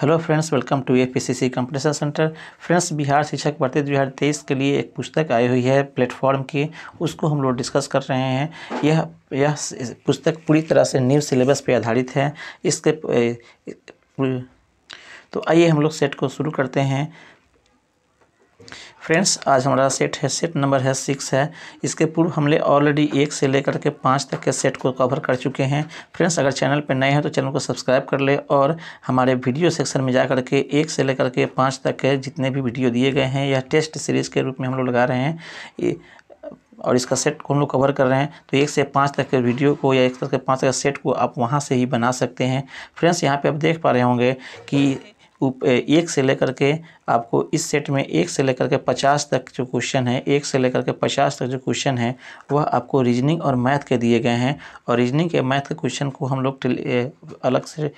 Hello friends, welcome to APCC competition centre. Friends, Bihar शिक्षक भर्ती 2023 के लिए एक पुस्तक आई हुई है प्लेटफॉर्म की, उसको हम लोग डिस्कस कर रहे हैं। यह पुस्तक पूरी तरह से न्यू सिलेबस पे आधारित है। इसके तो आइए हम लोग सेट को शुरू करते हैं। फ्रेंड्स, आज हमारा सेट नंबर है 6 है। इसके पूर्व हमने ऑलरेडी 1 से लेकर के 5 तक के सेट को कवर कर चुके हैं। फ्रेंड्स, अगर चैनल पर नए हैं तो चैनल को सब्सक्राइब कर ले और हमारे वीडियो सेक्शन में जा कर के 1 से लेकर के 5 तक के जितने भी वीडियो दिए गए हैं, यह टेस्ट सीरीज़ के रूप में हम लोग लगा रहे हैं और इसका सेट को हम लोग कवर कर रहे हैं। तो 1 से 5 तक के वीडियो को या 1 से 5 तक के सेट को आप वहाँ से ही बना सकते हैं। फ्रेंड्स, यहाँ पे आप देख पा रहे होंगे कि 1 से लेकर के आपको इस सेट में 1 से लेकर के 50 तक जो क्वेश्चन है, 1 से लेकर के 50 तक जो क्वेश्चन है वह आपको रीजनिंग और मैथ के दिए गए हैं। और रीजनिंग के मैथ के क्वेश्चन को हम लोग अलग से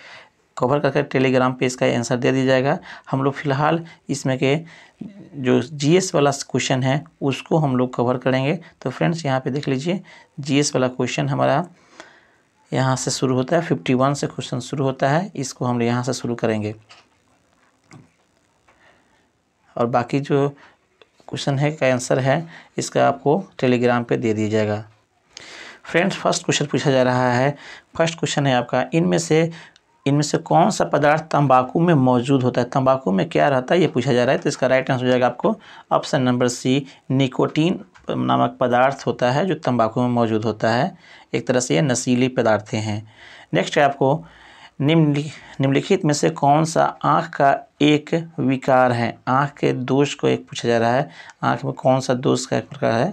कवर करके टेलीग्राम पे इसका आंसर दे दिया जाएगा। हम लोग फ़िलहाल इसमें के जो जीएस वाला क्वेश्चन है उसको हम लोग कवर करेंगे। तो फ्रेंड्स, यहाँ पे देख लीजिए, जीएस वाला क्वेश्चन हमारा यहाँ से शुरू होता है, 51 से क्वेश्चन शुरू होता है। इसको हम यहाँ से शुरू करेंगे और बाकी जो क्वेश्चन है का आंसर है इसका आपको टेलीग्राम पे दे दिया जाएगा। फ्रेंड्स, फर्स्ट क्वेश्चन पूछा जा रहा है। फर्स्ट क्वेश्चन है आपका, इनमें से कौन सा पदार्थ तंबाकू में मौजूद होता है? तंबाकू में क्या रहता है ये पूछा जा रहा है। तो इसका राइट आंसर हो जाएगा आपको ऑप्शन नंबर सी, निकोटीन नामक पदार्थ होता है जो तंबाकू में मौजूद होता है। एक तरह से ये नशीली पदार्थें हैं। नेक्स्ट है आपको, निम्नलिखित में से कौन सा आँख का एक विकार है? आँख के दोष को एक पूछा जा रहा है। आँख में कौन सा दोष का एक प्रकार है?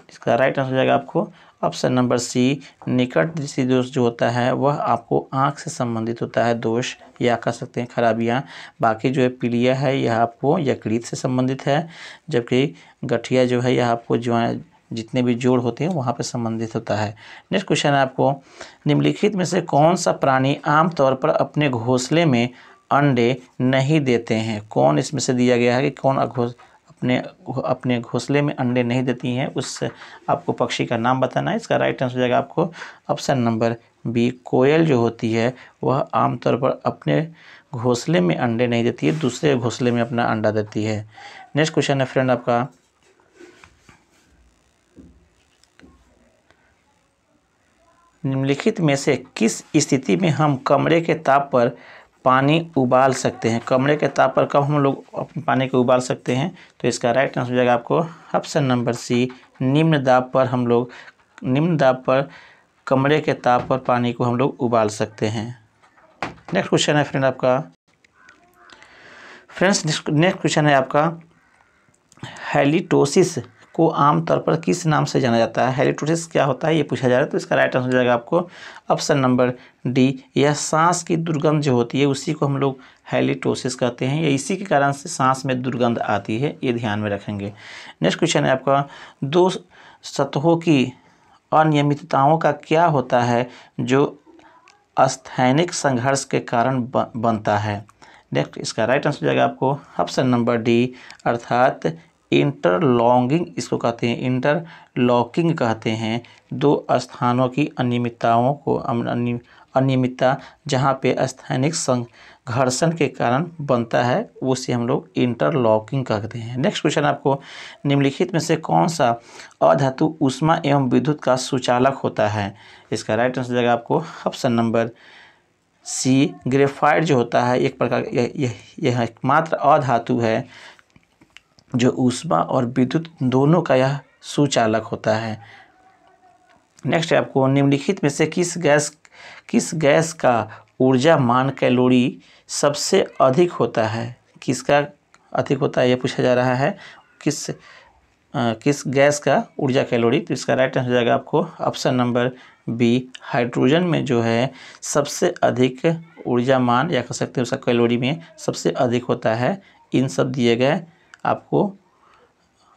इसका राइट आंसर हो जाएगा आपको ऑप्शन नंबर सी, निकट दृष्टि दोष जो होता है वह आपको आँख से संबंधित होता है दोष, या कह सकते हैं खराबियाँ। बाकी जो है पीलिया है यह आपको यकृत से संबंधित है, जबकि गठिया जो है यह आपको जितने भी जोड़ होते हैं वहाँ पे संबंधित होता है। नेक्स्ट क्वेश्चन है आपको, निम्नलिखित में से कौन सा प्राणी आमतौर पर अपने घोंसले में अंडे नहीं देते हैं? कौन इसमें से दिया गया है कि कौन अपने घोंसले में अंडे नहीं देती हैं, उस आपको पक्षी का नाम बताना है। इसका राइट आंसर हो जाएगा आपको ऑप्शन नंबर बी, कोयल जो होती है वह आमतौर पर अपने घोंसले में अंडे नहीं देती है, दूसरे घोंसले में अपना अंडा देती है। नेक्स्ट क्वेश्चन है फ्रेंड आपका, निम्नलिखित में से किस स्थिति में हम कमरे के ताप पर पानी उबाल सकते हैं? कमरे के ताप पर कब हम लोग अपने पानी को उबाल सकते हैं? तो इसका राइट आंसर हो जाएगा आपको ऑप्शन नंबर सी, निम्न दाब पर कमरे के ताप पर पानी को हम लोग उबाल सकते हैं। नेक्स्ट क्वेश्चन है फ्रेंड आपका, नेक्स्ट क्वेश्चन है आपका, हैलिटोसिस को आमतौर पर किस नाम से जाना जाता है? हैलिटोसिस क्या होता है ये पूछा जा रहा है। तो इसका राइट आंसर हो जाएगा आपको ऑप्शन नंबर डी, यह सांस की दुर्गंध जो होती है उसी को हम लोग हैलिटोसिस कहते हैं, या इसी के कारण से सांस में दुर्गंध आती है, ये ध्यान में रखेंगे। नेक्स्ट क्वेश्चन है आपका, दो सतहों की अनियमितताओं का क्या होता है जो स्थैनिक संघर्ष के कारण बनता है? नेक्स्ट, इसका राइट आंसर हो जाएगा आपको ऑप्शन नंबर डी, अर्थात इंटरलॉकिंग इसको कहते हैं, इंटरलॉकिंग कहते हैं। दो स्थानों की अनियमितता जहाँ पे स्थैनिक संघर्षण के कारण बनता है उसे हम लोग इंटरलॉकिंग कहते हैं। नेक्स्ट क्वेश्चन आपको, निम्नलिखित में से कौन सा अधातु ऊष्मा एवं विद्युत का सुचालक होता है? इसका राइट आंसर जाएगा आपको ऑप्शन नंबर सी, ग्रेफाइट जो होता है एक प्रकार यह एकमात्र अधातु है जो ऊष्मा और विद्युत दोनों का यह सुचालक होता है। नेक्स्ट है आपको, निम्नलिखित में से किस गैस का ऊर्जा मान कैलोरी सबसे अधिक होता है? किसका अधिक होता है यह पूछा जा रहा है, किस गैस का ऊर्जा कैलोरी? तो इसका राइट आंसर हो जाएगा आपको ऑप्शन नंबर बी, हाइड्रोजन में जो है सबसे अधिक ऊर्जा मान या कह सकते हैं उसका कैलोरी में सबसे अधिक होता है इन सब दिए गए आपको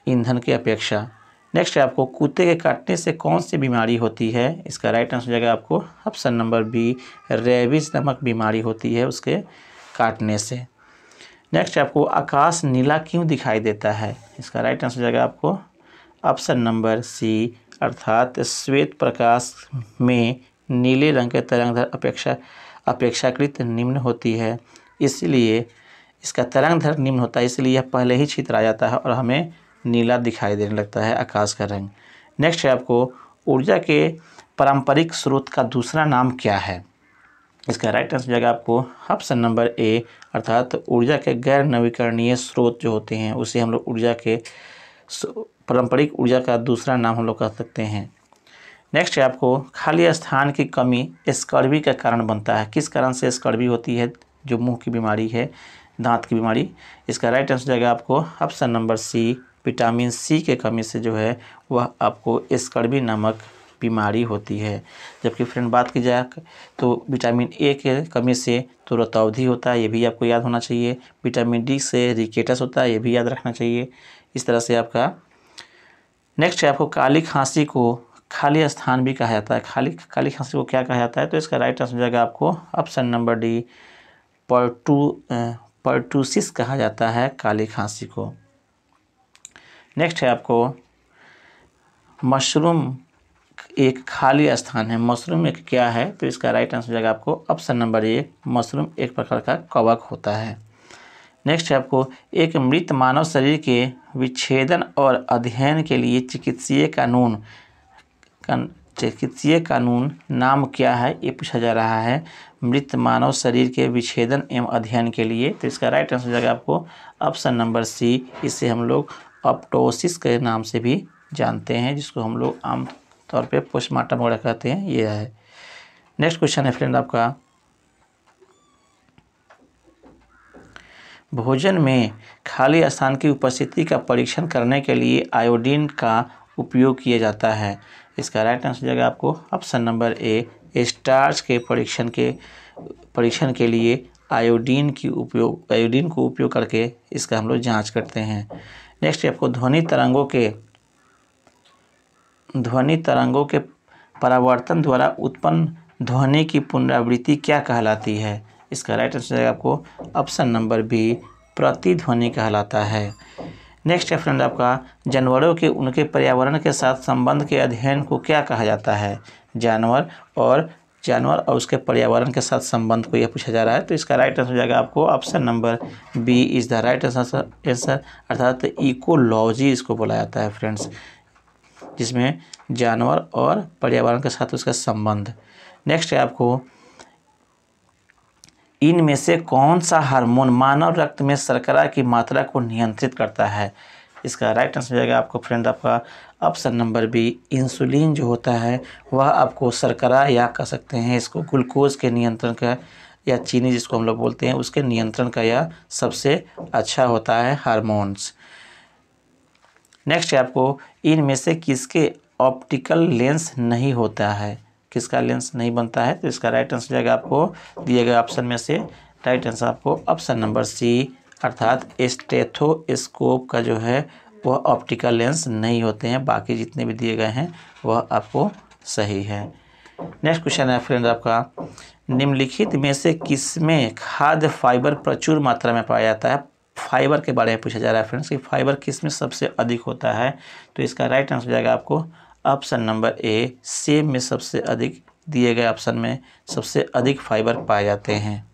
ईंधन की अपेक्षा। नेक्स्ट है आपको, कुत्ते के काटने से कौन सी बीमारी होती है? इसका राइट आंसर हो जाएगा आपको ऑप्शन नंबर बी, रेबीज नामक बीमारी होती है उसके काटने से। नेक्स्ट है आपको, आकाश नीला क्यों दिखाई देता है? इसका राइट आंसर हो जाएगा आपको ऑप्शन नंबर सी, अर्थात श्वेत प्रकाश में नीले रंग के तरंगदैर्घ्य अपेक्षाकृत निम्न होती है। इसीलिए इसका तरंग दैर्घ्य निम्न होता है, इसलिए यह पहले ही छितरा जाता है और हमें नीला दिखाई देने लगता है आकाश का रंग। नेक्स्ट है आपको ऊर्जा के पारंपरिक स्रोत का दूसरा नाम क्या है। इसका राइट आंसर जाएगा आपको ऑप्शन नंबर ए, अर्थात ऊर्जा के गैर नवीकरणीय स्रोत जो होते हैं उसे हम लोग ऊर्जा के पारंपरिक ऊर्जा का दूसरा नाम हम लोग कह सकते हैं। नेक्स्ट है आपको खाली स्थान की कमी स्कर्वी का कारण बनता है। किस कारण से स्कर्वी होती है, जो मुंह की बीमारी है, दांत की बीमारी। इसका राइट आंसर जाएगा आपको option number C, vitamin C के कमी से जो है वह आपको स्कर्वी नामक बीमारी होती है। जबकि फ्रेंड बात की जाए तो विटामिन ए के कमी से तो रतौंधी होता है, ये भी आपको याद होना चाहिए। विटामिन डी से रिकेटस होता है, ये भी याद रखना चाहिए। इस तरह से आपका नेक्स्ट है आपको काली खांसी को खाली स्थान भी कहा जाता है। काली खांसी को क्या कहा जाता है, तो इसका राइट आंसर जाएगा आपको ऑप्शन नंबर डी, पर्टूसिस कहा जाता है काली खांसी को। नेक्स्ट है आपको मशरूम एक खाली स्थान है। मशरूम एक क्या है, तो इसका राइट आंसर जाएगा आपको ऑप्शन नंबर ए, मशरूम एक प्रकार का कवक होता है। नेक्स्ट है आपको एक मृत मानव शरीर के विच्छेदन और अध्ययन के लिए चिकित्सीय कानून नाम क्या है, ये पूछा जा रहा है। मृत मानव शरीर के विच्छेदन एवं अध्ययन के लिए, तो इसका राइट आंसर जाएगा आपको ऑप्शन नंबर सी, इसे हम लोग ऑप्टोसिस के नाम से भी जानते हैं, जिसको हम लोग आम तौर पे पोस्टमार्टम वगैरह कहते हैं, ये है। नेक्स्ट क्वेश्चन है फ्रेंड आपका भोजन में खाली स्थान की उपस्थिति का परीक्षण करने के लिए आयोडीन का उपयोग किया जाता है। इसका राइट आंसर जाएगा आपको ऑप्शन नंबर ए, स्टार्च के परीक्षण के लिए आयोडीन को उपयोग करके इसका हम लोग जांच करते हैं। नेक्स्ट आपको ध्वनि तरंगों के परावर्तन द्वारा उत्पन्न ध्वनि की पुनरावृत्ति क्या कहलाती है। इसका राइट आंसर जाएगा आपको ऑप्शन नंबर बी, प्रतिध्वनि कहलाता है। नेक्स्ट है फ्रेंड आपका जानवरों के उनके पर्यावरण के साथ संबंध के अध्ययन को क्या कहा जाता है। जानवर और उसके पर्यावरण के साथ संबंध को यह पूछा जा रहा है, तो इसका राइट आंसर जाएगा आपको option number B is the right answer, अर्थात इकोलॉजी इसको बोला जाता है फ्रेंड्स, जिसमें जानवर और पर्यावरण के साथ उसका संबंध। नेक्स्ट है आपको इनमें से कौन सा हार्मोन मानव रक्त में शर्करा की मात्रा को नियंत्रित करता है। इसका राइट आंसर जाएगा आपको फ्रेंड आपका ऑप्शन नंबर बी, इंसुलिन जो होता है वह आपको शर्करा या कह सकते हैं इसको ग्लूकोज के नियंत्रण का, या चीनी जिसको हम लोग बोलते हैं, उसके नियंत्रण का यह सबसे अच्छा होता है हार्मोन्स। नेक्स्ट है आपको इनमें से किसके ऑप्टिकल लेंस नहीं होता है, किसका लेंस नहीं बनता है, तो इसका राइट आंसर जाएगा आपको दिए गए ऑप्शन में से राइट आंसर आपको ऑप्शन नंबर सी, अर्थात स्टेथोस्कोप का जो है वह ऑप्टिकल लेंस नहीं होते हैं, बाकी जितने भी दिए गए हैं वह आपको सही है। नेक्स्ट क्वेश्चन है फ्रेंड आपका निम्नलिखित में से किसमें खाद्य फाइबर प्रचुर मात्रा में पाया जाता है। फाइबर के बारे में पूछा जा रहा है फ्रेंड्स कि फाइबर किस में सबसे अधिक होता है, तो इसका राइट आंसर जाएगा आपको ऑप्शन नंबर ए, सेब में सबसे अधिक, दिए गए ऑप्शन में सबसे अधिक फाइबर पाए जाते हैं।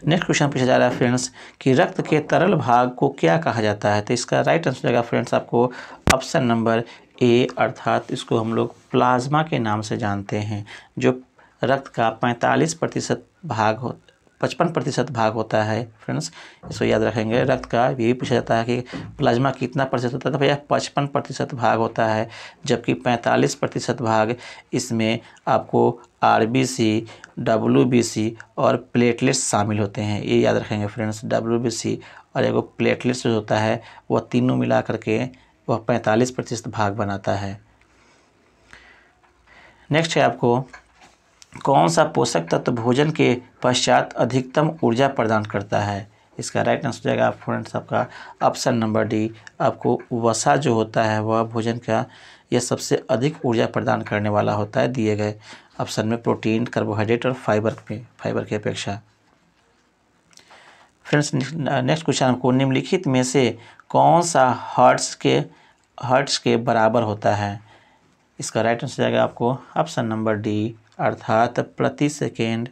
नेक्स्ट क्वेश्चन पूछा जा रहा है फ्रेंड्स कि रक्त के तरल भाग को क्या कहा जाता है, तो इसका राइट आंसर जाएगा फ्रेंड्स आपको ऑप्शन नंबर ए, अर्थात इसको हम लोग प्लाज्मा के नाम से जानते हैं। जो रक्त का 55% भाग होता है फ्रेंड्स, इसको याद रखेंगे। रक्त का यही पूछा जाता है कि प्लाज्मा कितना प्रतिशत होता है, तो भैया 55% भाग होता है, जबकि 45% भाग इसमें आपको आरबीसी, डब्ल्यूबीसी और प्लेटलेट्स शामिल होते हैं। ये याद रखेंगे फ्रेंड्स, डब्ल्यूबीसी और एगो प्लेटलेट्स जो होता है वह तीनों मिला करके वह 45% भाग बनाता है। नेक्स्ट है आपको कौन सा पोषक तत्व भोजन के पश्चात अधिकतम ऊर्जा प्रदान करता है। इसका राइट आंसर जाएगा फ्रेंड्स आपका ऑप्शन नंबर डी, आपको वसा जो होता है वह भोजन का यह सबसे अधिक ऊर्जा प्रदान करने वाला होता है, दिए गए ऑप्शन में प्रोटीन, कार्बोहाइड्रेट और फाइबर की अपेक्षा। फ्रेंड्स नेक्स्ट क्वेश्चन आपको निम्नलिखित में से कौन सा हर्ट्ज के बराबर होता है। इसका राइट आंसर जाएगा आपको ऑप्शन नंबर डी, अर्थात प्रति सेकेंड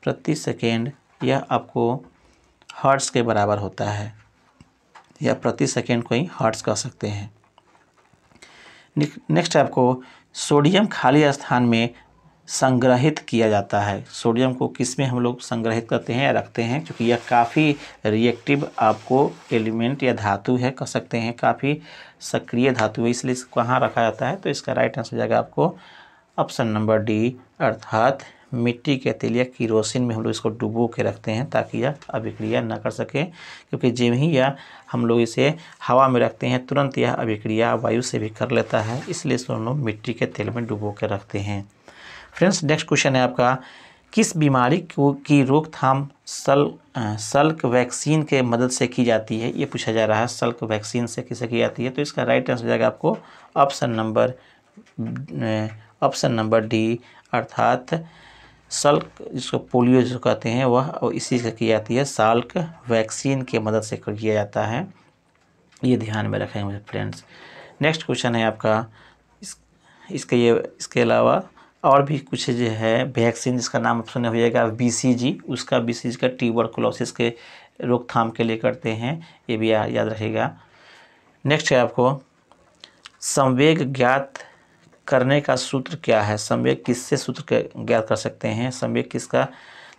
प्रति सेकेंड यह आपको हर्ट्ज़ के बराबर होता है, या प्रति सेकेंड को ही हर्ट्ज़ कह सकते हैं। नेक्स्ट आपको सोडियम खाली स्थान में संग्रहित किया जाता है। सोडियम को किस में हम लोग संग्रहित करते हैं या रखते हैं, क्योंकि यह काफ़ी रिएक्टिव आपको एलिमेंट या धातु है, कह सकते हैं काफ़ी सक्रिय धातु है, इसलिए इसको कहाँ रखा जाता है। तो इसका राइट आंसर हो जाएगा आपको ऑप्शन नंबर डी, अर्थात मिट्टी के तेल या किरोसिन में हम लोग इसको डुबो के रखते हैं ताकि यह अभिक्रिया न कर सके, क्योंकि जब ही यह हम लोग इसे हवा में रखते हैं तुरंत यह अभिक्रिया वायु से भी कर लेता है, इसलिए इसको हम लोग मिट्टी के तेल में डुबो के रखते हैं। फ्रेंड्स नेक्स्ट क्वेश्चन है आपका, किस बीमारी की रोकथाम सल्क वैक्सीन के मदद से की जाती है, ये पूछा जा रहा है। सल्क वैक्सीन से किसे की जाती है, तो इसका राइट आंसर हो जाएगा आपको ऑप्शन नंबर डी, अर्थात सल्क जिसको पोलियो जो कहते हैं वह इसी से की जाती है, सल्क वैक्सीन के मदद से किया जाता है, ये ध्यान में रखेंगे फ्रेंड्स। नेक्स्ट क्वेश्चन है आपका, इसके अलावा और भी कुछ जो है वैक्सीन जिसका नाम सुने हो जाएगा BCG, उसका BCG का ट्यूबरकुलोसिस के रोकथाम के लिए करते हैं, ये भी याद रखिएगा। नेक्स्ट है आपको, संवेग ज्ञात करने का सूत्र क्या है, संवेग किससे सूत्र ज्ञात कर सकते हैं, संवेग किसका,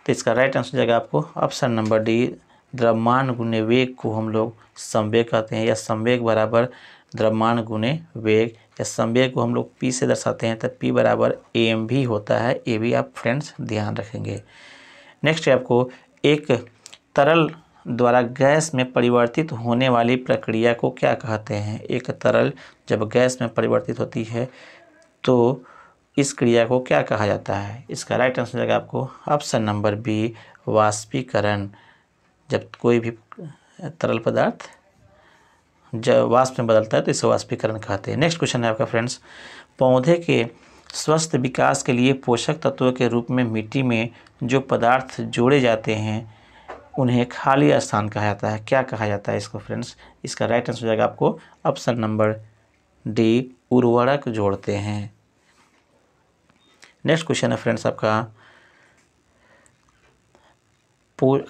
तो इसका राइट आंसर हो जाएगा आपको ऑप्शन नंबर डी, द्रव्यमान गुने वेग को हम लोग संवेग कहते हैं, या संवेग बराबर द्रव्यमान गुने वेग, या संवेग को हम लोग P से दर्शाते हैं तो P बराबर AMV होता है, ये भी आप फ्रेंड्स ध्यान रखेंगे। नेक्स्ट है आपको, एक तरल द्वारा गैस में परिवर्तित होने वाली प्रक्रिया को क्या कहते हैं, एक तरल जब गैस में परिवर्तित होती है तो इस क्रिया को क्या कहा जाता है, इसका राइट आंसर हो जाएगा आपको ऑप्शन नंबर बी, वाष्पीकरण। जब कोई भी तरल पदार्थ जब वाष्प में बदलता है तो इसे वाष्पीकरण कहते हैं। नेक्स्ट क्वेश्चन है आपका फ्रेंड्स, पौधे के स्वस्थ विकास के लिए पोषक तत्वों के रूप में मिट्टी में जो पदार्थ जोड़े जाते हैं उन्हें खाली स्थान कहा जाता है, क्या कहा जाता है इसको फ्रेंड्स, इसका राइट आंसर हो जाएगा आपको ऑप्शन नंबर डी, उर्वरक जोड़ते हैं। नेक्स्ट क्वेश्चन है फ्रेंड्स आपका,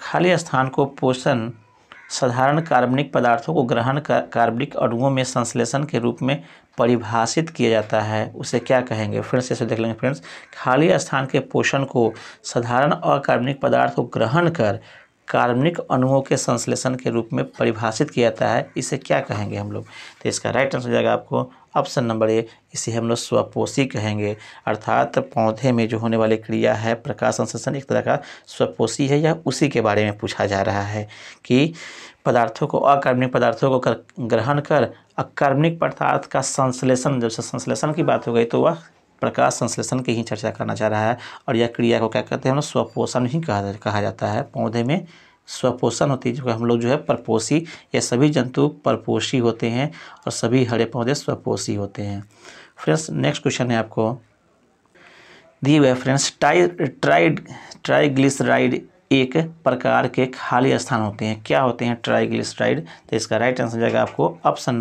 खाली स्थान को पोषण साधारण कार्बनिक पदार्थों को ग्रहण कर कार्बनिक अणुओं में संश्लेषण के रूप में परिभाषित किया जाता है, उसे क्या कहेंगे, फिर से इसे देख लेंगे फ्रेंड्स। खाली स्थान के पोषण को साधारण अकार्बनिक पदार्थ को ग्रहण कर कार्बनिक अणुओं के संश्लेषण के रूप में परिभाषित किया जाता है, इसे क्या कहेंगे हम लोग, तो इसका राइट आंसर हो जाएगा आपको ऑप्शन नंबर ए, इसे हम लोग स्वपोषी कहेंगे, अर्थात पौधे में जो होने वाली क्रिया है प्रकाश संश्लेषण एक तरह का स्वपोषी है, या उसी के बारे में पूछा जा रहा है कि पदार्थों को अकार्बनिक पदार्थों को ग्रहण कर अकार्बनिक पदार्थ का संश्लेषण, जब से संश्लेषण की बात हो गई तो वह प्रकाश संश्लेषण की ही चर्चा करना चाह रहा है, और यह क्रिया को क्या कहते हैं हम लोग, स्वपोषण ही कहा जाता है। पौधे में स्वपोषण होती है, जो हम लोग जो है परपोषी, या सभी जंतु परपोषी होते हैं और सभी हरे पौधे स्वपोषी होते हैं। फ्रेंड्स नेक्स्ट क्वेश्चन है आपको दी हुए फ्रेंड्स, ट्राइग्लिसराइड एक प्रकार के खाली स्थान होते हैं, क्या होते हैं ट्राइग्लिसराइड, तो इसका राइट आंसर जाएगा आपको ऑप्शन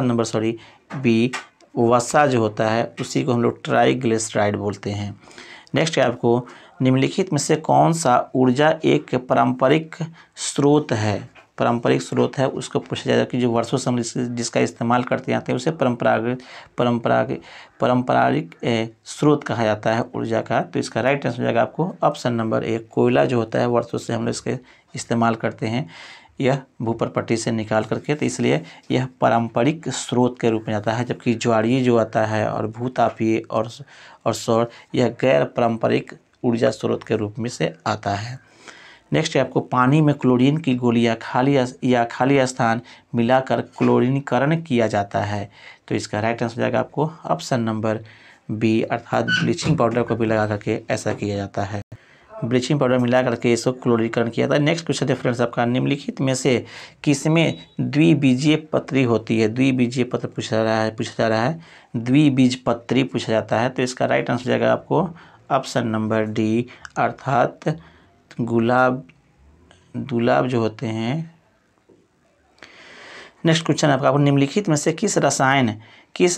नंबर बी, वसा जो होता है उसी को हम लोग ट्राइग्लिसराइड बोलते हैं। नेक्स्ट है आपको, निम्नलिखित में से कौन सा ऊर्जा एक पारंपरिक स्रोत है, उसको पूछा जाएगा कि जो वर्षों से हम जिसका इस्तेमाल करते आते हैं उसे पारंपरिक स्रोत कहा जाता है ऊर्जा का, तो इसका राइट आंसर हो जाएगा आपको ऑप्शन नंबर ए, कोयला जो होता है वर्षों से हम लोग इसके इस्तेमाल करते हैं, यह भूपर पट्टी से निकाल करके, तो इसलिए यह पारंपरिक स्रोत के रूप में आता है, जबकि ज्वारीय जो आता है और भूतापीय और सौर यह गैर पारंपरिक ऊर्जा स्रोत के रूप में से आता है। नेक्स्ट है आपको, पानी में क्लोरीन की गोलियां खाली स्थान मिलाकर क्लोरीनीकरण किया जाता है, तो इसका राइट आंसर हो जाएगा आपको ऑप्शन नंबर बी, अर्थात ब्लीचिंग पाउडर को भी लगा करके ऐसा किया जाता है, ब्लीचिंग पाउडर मिला करके इसको क्लोरीकरण किया था। नेक्स्ट क्वेश्चन है फ्रेंड्स आपका, निम्नलिखित में से किसमें द्विबीजीय पत्री होती है, द्विबीजीय पत्र पूछा जा रहा है, द्विबीजपत्री पूछा जाता है, तो इसका राइट आंसर हो जाएगा आपको ऑप्शन नंबर डी, अर्थात गुलाब जो होते हैं। नेक्स्ट क्वेश्चन आपका, निम्नलिखित में से किस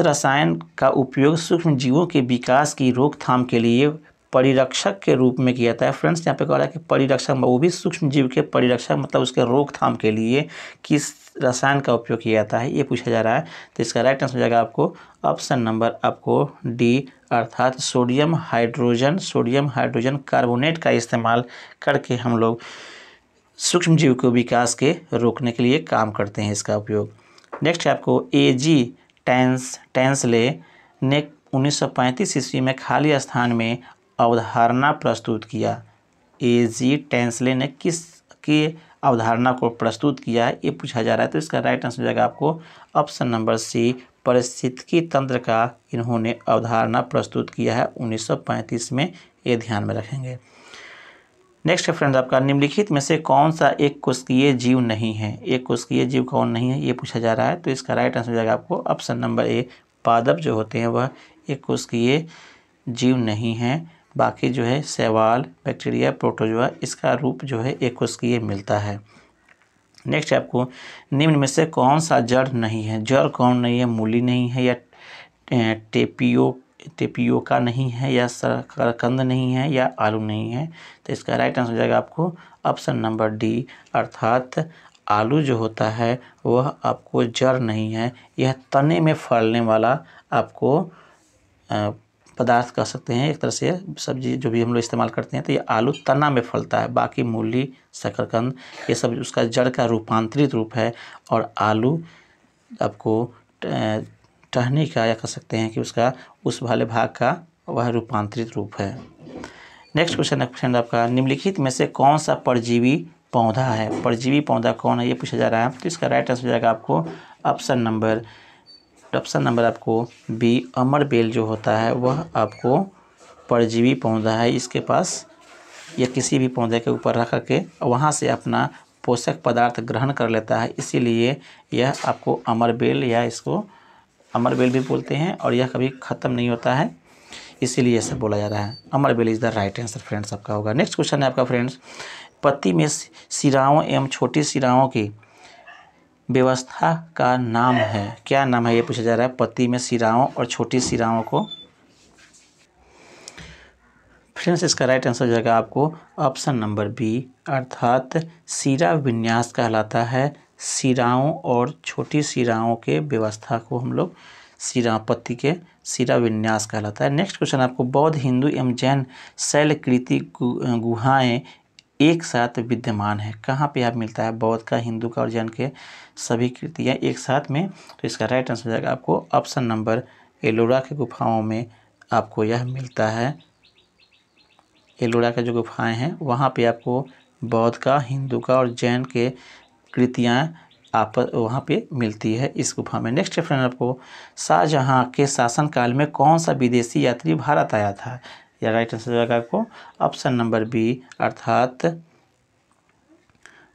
रसायन का उपयोग सूक्ष्म जीवों के विकास की रोकथाम के लिए परिरक्षक के रूप में किया जाता है। फ्रेंड्स यहाँ पे कह रहा है कि परिरक्षक, वो भी सूक्ष्म जीव के परिरक्षक, मतलब उसके रोकथाम के लिए किस रसायन का उपयोग किया जाता है, ये पूछा जा रहा है। तो इसका राइट आंसर हो जाएगा आपको ऑप्शन नंबर आपको डी, अर्थात सोडियम हाइड्रोजन कार्बोनेट का इस्तेमाल करके हम लोग सूक्ष्म जीव को विकास के रोकने के लिए काम करते हैं, इसका उपयोग। नेक्स्ट है आपको एजी टेंसले ने 1935 ईस्वी में खाली स्थान में अवधारणा प्रस्तुत किया। एजी टेंसले ने किसकी अवधारणा को प्रस्तुत किया है, ये पूछा जा रहा है। तो इसका राइट आंसर हो जाएगा आपको ऑप्शन नंबर सी, पारिस्थितिकी तंत्र का इन्होंने अवधारणा प्रस्तुत किया है 1935 में, ये ध्यान में रखेंगे। नेक्स्ट है फ्रेंड्स आपका निम्नलिखित में से कौन सा एक कोशिकीय जीव नहीं है, एक कोशिकीय जीव कौन नहीं है, ये पूछा जा रहा है। तो इसका राइट आंसर हो जाएगा आपको ऑप्शन नंबर ए, पादप जो होते हैं वह एक कोशिकीय जीव नहीं है। बाकी जो है शैवाल, बैक्टीरिया, प्रोटोजोआ, इसका रूप जो है एक कोशिकीय मिलता है। नेक्स्ट आपको निम्न में से कौन सा जड़ नहीं है, जड़ कौन नहीं है, मूली नहीं है, या टेपियोका नहीं है, या शकरकंद नहीं है, या आलू नहीं है। तो इसका राइट आंसर हो जाएगा आपको ऑप्शन नंबर डी, अर्थात आलू जो होता है वह आपको जड़ नहीं है, यह तने में फलने वाला आपको पदार्थ कह सकते हैं, एक तरह से सब्जी जो भी हम लोग इस्तेमाल करते हैं। तो ये आलू तना में फलता है, बाकी मूली, शकरकंद, ये सब उसका जड़ का रूपांतरित रूप है, और आलू आपको टहनी का, या कह सकते हैं कि उसका उस वाले भाग का वह रूपांतरित रूप है। नेक्स्ट क्वेश्चन है फ्रेंड आपका निम्नलिखित में से कौन सा परजीवी पौधा है, परजीवी पौधा कौन है, ये पूछा जा रहा है। तो इसका राइट आंसर हो जाएगा आपको ऑप्शन नंबर आपको बी, अमरबेल जो होता है वह आपको परजीवी पौधा है। इसके पास या किसी भी पौधे के ऊपर रख करके वहाँ से अपना पोषक पदार्थ ग्रहण कर लेता है, इसीलिए यह आपको अमरबेल, या इसको अमरबेल भी बोलते हैं, और यह कभी ख़त्म नहीं होता है, इसीलिए ऐसा बोला जा रहा है। Amarbel is the right answer friends आपका होगा। नेक्स्ट क्वेश्चन है आपका फ्रेंड्स, पत्ती में शिराओं एवं छोटी शिराओं की व्यवस्था का नाम है, क्या नाम है, ये पूछा जा रहा है। पत्ती में शिराओं और छोटी शिराओं को, फ्रेंड्स इसका राइट आंसर हो जाएगा आपको ऑप्शन नंबर बी, अर्थात शिरा विन्यास कहलाता है। शिराओं और छोटी शिराओं के व्यवस्था को हम लोग पत्ती के शिरा विन्यास कहलाता है। नेक्स्ट क्वेश्चन आपको बौद्ध, हिंदू एवं जैन शैलकृति गुहाएं एक साथ विद्यमान है, कहाँ पे आप मिलता है बौद्ध का, हिंदू का और जैन के सभी कृतियाँ एक साथ में। तो इसका राइट आंसर हो जाएगा आपको ऑप्शन नंबर एलोरा के गुफाओं में आपको यह मिलता है। एलोरा के जो गुफाएं हैं वहाँ पे आपको बौद्ध का, हिंदू का और जैन के कृतियाँ वहाँ पे मिलती है इस गुफा में। नेक्स्ट फ्रेंड आपको शाहजहाँ के शासनकाल में कौन सा विदेशी यात्री भारत आया था, या राइट आंसर हो जाएगा आपको ऑप्शन नंबर बी, अर्थात